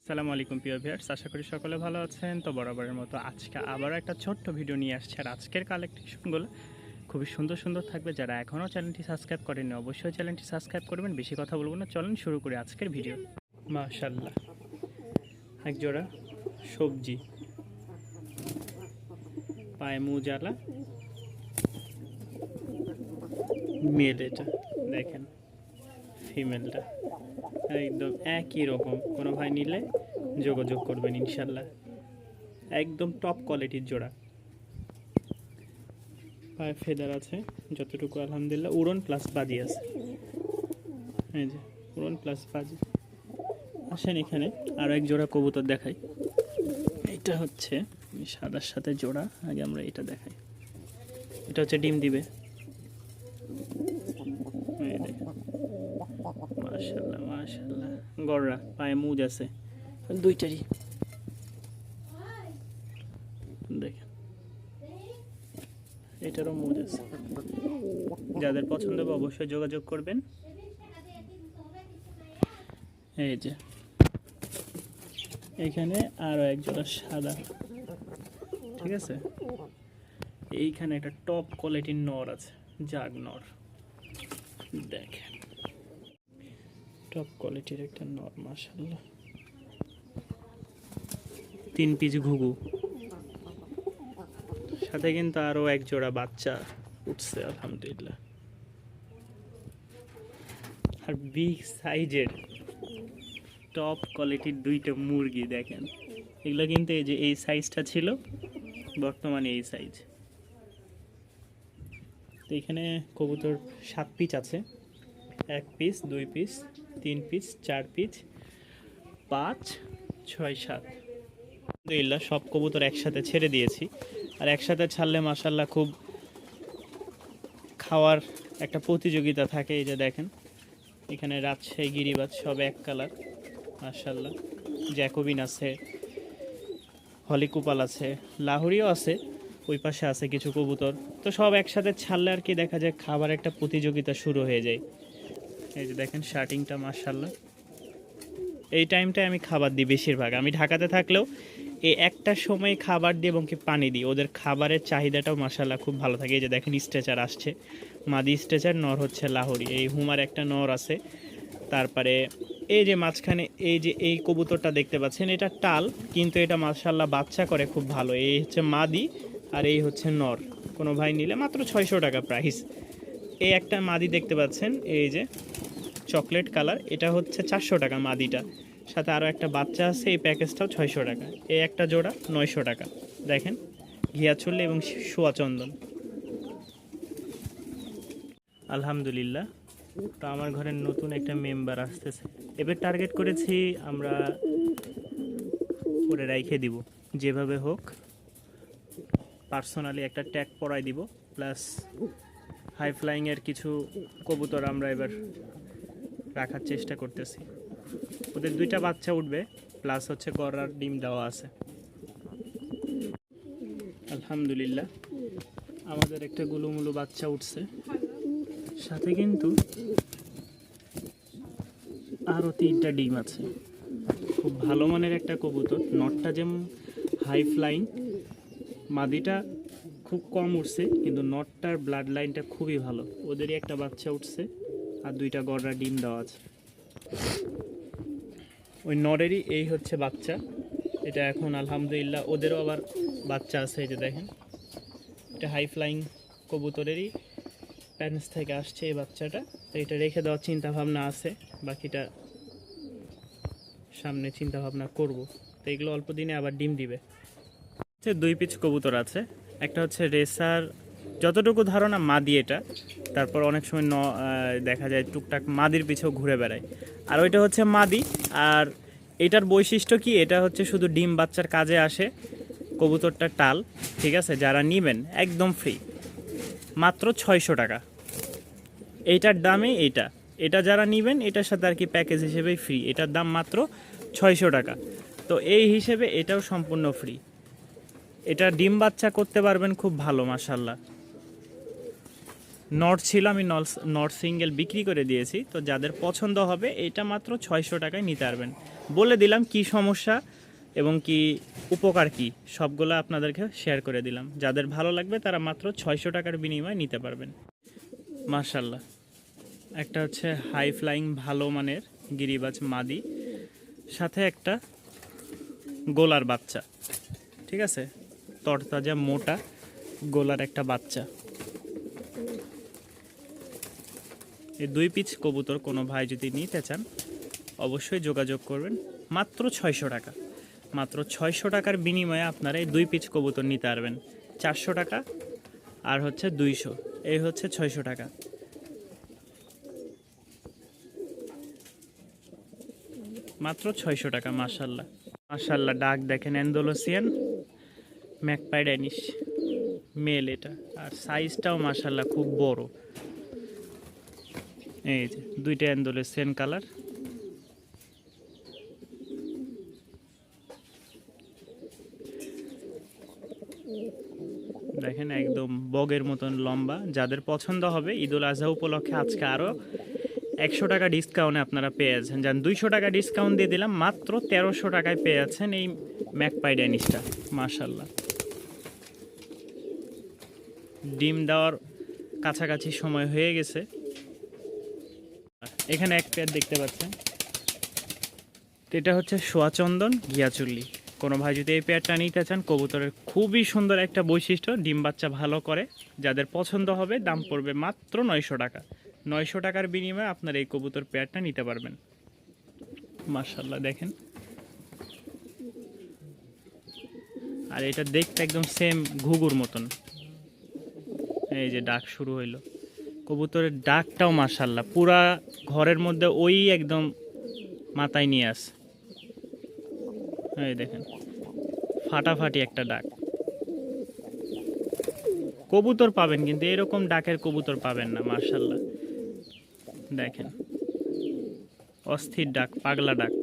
আসসালামু আলাইকুম প্রিয় ভিউয়ার্স, আশা করি সকলে ভালো আছেন। তো বরাবরের মতো আজকে আবারও একটা ছোট্ট ভিডিও নিয়ে আসছে। আর আজকের কালেকশনগুলো খুবই সুন্দর সুন্দর থাকবে। যারা এখনও চ্যানেলটি সাবস্ক্রাইব করেননি অবশ্যই চ্যানেলটি সাবস্ক্রাইব করবেন। বেশি কথা বলবো না, চলুন শুরু করি আজকের ভিডিও। মাশাআল্লাহ, এক জোড়া সবজি, পায়ে মুজালা, মেল। এটা দেখেন, ফিমেলটা একদম একই রকম। কোনো ভাই নিলে যোগাযোগ করবেন ইনশাল্লাহ। একদম টপ কোয়ালিটির জোড়া। পায়ে ফেদার আছে যতটুকু, আলহামদুলিল্লাহ। উড়ন প্লাস বাজি আছে, এই যে উড়ন প্লাস বাজি। আসেন এখানে আরও এক জোড়া কবুতর দেখাই। এটা হচ্ছে সাদার সাথে জোড়া। আগে আমরা এটা দেখাই। এটা হচ্ছে ডিম দিবে। মাশাআল্লাহ মাশাআল্লাহ, গড়রা, পায়ে মুজ আছে দুইটারই। দেখেন এটারও মুজ আছে। যাদের পছন্দ হবে অবশ্যই যোগাযোগ করবেন। এই যে এইখানে আরও এক জোড়া সাদা, ঠিক আছে। এইখানে একটা টপ কোয়ালিটির নর আছে, জাগ নর। দেখেন টপ কোয়ালিটির একটা নর, মাশাআল্লাহ। 3 পিস ঘুঘু, সাথে কিন্তু আরও এক জোড়া বাচ্চা উঠছে আলহামদুলিল্লাহ। আর বিগ সাইজের টপ কোয়ালিটির দুইটা মুরগি দেখেন। এগুলো কিন্তু এই যে এই সাইজটা ছিল, বর্তমানে এই সাইজ। তো এখানে কবুতর 7 পিস আছে। 1 পিস, 2 পিস, 3 পিস, 4 পিস, 5, 6, 7। আলহামদুলিল্লাহ সব কবুতর একসাথে ছেড়ে দিয়েছি। আর একসাথে ছাড়লে মাশাআল্লাহ খুব খাওয়ার একটা প্রতিযোগিতা থাকে। এই যে দেখেন এখানে রাজশাহী গিরিবাজ সব এক কালার, মাশাআল্লাহ। জ্যাকোবিন আছে, হলিকুপাল আছে, লাহোরিও আছে, ওই পাশে আছে কিছু কবুতর। তো সব একসাথে ছাড়লে আর কি দেখা যায় খাবার একটা প্রতিযোগিতা শুরু হয়ে যায়। এই যে দেখেন শার্টিংটা, মাশাআল্লাহ। এই টাইমটায় আমি খাবার দিই বেশিরভাগ। আমি ঢাকাতে থাকলেও এই একটা সময় খাবার দিই এবং কি পানি দিই। ওদের খাবারের চাহিদাটাও মাশাআল্লাহ খুব ভালো থাকে। এই যে দেখেন স্ট্রেচার আসছে, মাদি স্ট্রেচার, নর হচ্ছে লাহোরি। এই হুমার একটা নর আছে। তারপরে এই যে মাঝখানে এই যে এই কবুতরটা দেখতে পাচ্ছেন, এটা টাল, কিন্তু এটা মাশাআল্লাহ বাচ্চা করে খুব ভালো। এই হচ্ছে মাদি আর এই হচ্ছে নর। কোনো ভাই নিলে মাত্র 600 টাকা প্রাইস। এই একটা মাদি দেখতে পাচ্ছেন, এই যে চকলেট কালার, এটা হচ্ছে 400 টাকা মাদিটা। সাথে আরও একটা বাচ্চা আছে, এই প্যাকেজটাও 600 টাকা। এই একটা জোড়া 900 টাকা। দেখেন ঘিয়াচল্লি এবং সোয়া চন্দন। আলহামদুলিল্লাহ। তো আমার ঘরের নতুন একটা মেম্বার আসতেছে। এবার টার্গেট করেছি আমরা করে রাইখে দিব, যেভাবে হোক পার্সোনালি একটা ট্যাগ পরাই দিব। প্লাস হাই ফ্লাইংয়ের কিছু কবুতর আমরা এবার রাখার চেষ্টা করতেছি। ওদের 2টা বাচ্চা উঠবে, প্লাস হচ্ছে গড়ার ডিম দেওয়া আছে। আলহামদুলিল্লাহ আমাদের একটা গুলুমুলু বাচ্চা উঠছে, সাথে কিন্তু আরও 3টা ডিম আছে। খুব ভালো মানের একটা কবুতর। নটটা যেমন হাই ফ্লাইং, মাদিটা খুব কম উঠছে, কিন্তু নটটার ব্লাড লাইনটা খুবই ভালো। ওদেরই একটা বাচ্চা উঠছে আর 2টা গড়া ডিম দেওয়া আছে। ওই নরেরই এই হচ্ছে বাচ্চা। এটা এখন আলহামদুলিল্লাহ ওদেরও আবার বাচ্চা আছে। এই যে দেখেন এটা হাই ফ্লাইং কবুতরেরই প্যারেন্টস থেকে আসছে এই বাচ্চাটা। তো এটা রেখে দেওয়ার চিন্তা ভাবনা আছে, বাকিটা সামনে চিন্তা ভাবনা করব। তো এগুলো অল্প দিনে আবার ডিম দিবে। 2 পিস কবুতর আছে। একটা হচ্ছে রেসার, যতটুকু ধারণা মাদি এটা। তারপর অনেক সময় দেখা যায় টুকটাক মাদির পিছেও ঘুরে বেড়ায়। আর ওইটা হচ্ছে মাদি। আর এটার বৈশিষ্ট্য কি, এটা হচ্ছে শুধু ডিম বাচ্চার কাজে আসে। কবুতরটা টাল, ঠিক আছে। যারা নেবেন একদম ফ্রি, মাত্র 600 টাকা। এইটার দামে এটা যারা নেবেন এটার সাথে আর কি প্যাকেজ হিসেবেই ফ্রি। এটার দাম মাত্র 600 টাকা। তো এই হিসেবে এটাও সম্পূর্ণ ফ্রি। এটা ডিম বাচ্চা করতে পারবেন খুব ভালো, মাশাআল্লাহ। নট ছিল, আমি নট সিঙ্গেল বিক্রি করে দিয়েছি। তো যাদের পছন্দ হবে এটা মাত্র 600 টাকায় নিতে পারবেন। বলে দিলাম কি সমস্যা এবং কি উপকার কি, সবগুলো আপনাদেরকে শেয়ার করে দিলাম। যাদের ভালো লাগবে তারা মাত্র 600 টাকার বিনিময়ে নিতে পারবেন। মাশাল্লাহ, একটা হচ্ছে হাই ফ্লাইং ভালো মানের গিরিবাজ মাদি, সাথে একটা গোলার বাচ্চা, ঠিক আছে, তরতাজা মোটা গোলার একটা বাচ্চা। এই 2 পিস কবুতর কোনো ভাই যদি নিতে চান অবশ্যই যোগাযোগ করবেন। মাত্র 600 টাকা, মাত্র 600 টাকার বিনিময়ে আপনারা এই 2 পিস কবুতর নিতে পারবেন। 400 টাকা আর হচ্ছে 200, এই হচ্ছে 600 টাকা। মাত্র 600 টাকা। মাশাল্লাহ মাশাল্লাহ, ডাক দেখেন, অ্যান্ডালুসিয়ান ম্যাকপাই ড্যানিশ মেল এটা, আর সাইজটাও মাশাল্লাহ খুব বড়। এই যে 2টা অ্যান্ডালুসিয়ান কালার। দেখেন একদম বগের মতন লম্বা। যাদের পছন্দ হবে ঈদুল আজহা উপলক্ষে আজকে আরও 100 টাকা ডিসকাউন্টে আপনারা পেয়ে যাচ্ছেন। যান 200 টাকা ডিসকাউন্ট দিয়ে দিলাম, মাত্র 1300 টাকায় পেয়ে যাচ্ছেন এই ম্যাকপাই ড্যানিশটা। মাশাল্লাহ, ডিম দেওয়ার কাছাকাছি সময় হয়ে গেছে। এখানে এক পেয়ার দেখতে পাচ্ছেন, এটা হচ্ছে সোয়াচন্দন ঘিয়াচুল্লি। কোনো ভাই যদি এই পেয়ারটা নিতে চান, কবুতরের খুবই সুন্দর একটা বৈশিষ্ট্য, ডিম বাচ্চা ভালো করে। যাদের পছন্দ হবে দাম পড়বে মাত্র 900 টাকা। 900 টাকার বিনিময়ে আপনার এই কবুতর পেয়ারটা নিতে পারবেন। মাশাল্লাহ দেখেন, আর এটা দেখতে একদম সেম ঘুঘুর মতন। এই যে ডাক শুরু হইলো, কবুতরের ডাকটাও মাশাল্লাহ পুরা ঘরের মধ্যে ওই একদম মাথায় নিয়ে আসে। এই দেখেন ফাটাফাটি একটা ডাক। কবুতর পাবেন কিন্তু এরকম ডাকের কবুতর পাবেন না। মাশাল্লাহ দেখেন, অস্থির ডাক, পাগলা ডাক।